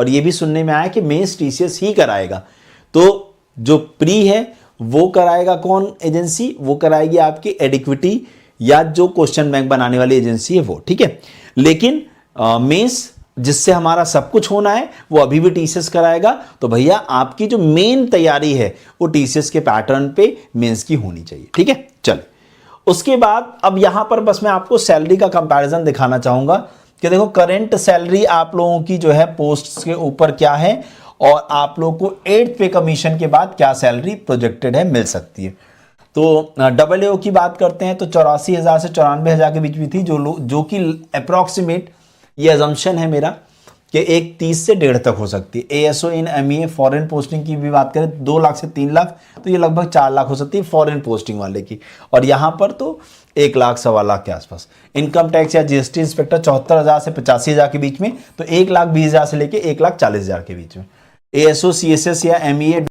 और ये भी सुनने में आया कि मेंस टीसीएस ही कराएगा। तो जो प्री है वो कराएगा कौन एजेंसी, वो कराएगी आपकी एडिक्विटी या जो क्वेश्चन बैंक बनाने वाली एजेंसी है वो, ठीक है। लेकिन मेंस जिससे हमारा सब कुछ होना है वो अभी भी टीसीएस कराएगा। तो भैया आपकी जो मेन तैयारी है वो टीसीएस के पैटर्न पे मेंस की होनी चाहिए, ठीक है। चलो उसके बाद अब यहां पर बस मैं आपको सैलरी का कंपैरिजन दिखाना चाहूंगा कि देखो करंट सैलरी आप लोगों की जो है पोस्ट के ऊपर क्या है और आप लोगों को 8th पे कमीशन के बाद क्या सैलरी प्रोजेक्टेड है मिल सकती है। तो डबल एओ की बात करते हैं तो 84,000 से 94,000 के बीच में थी, जो कि अप्रॉक्सीमेट ये अजम्पशन है मेरा कि एक 30 से 1.5 तक हो सकती है। एएसओ इन एमईए फॉरेन पोस्टिंग की भी बात करें 2 लाख से 3 लाख, तो ये लगभग 4 लाख हो सकती है फॉरेन पोस्टिंग वाले की, और यहाँ पर तो 1 लाख 1.25 लाख के आसपास। इनकम टैक्स या जीएसटी इंस्पेक्टर 74,000 से 85,000 के बीच में, तो 1,20,000 से लेके 1,40,000 के बीच में। एएसओ सीएसएस या एमईए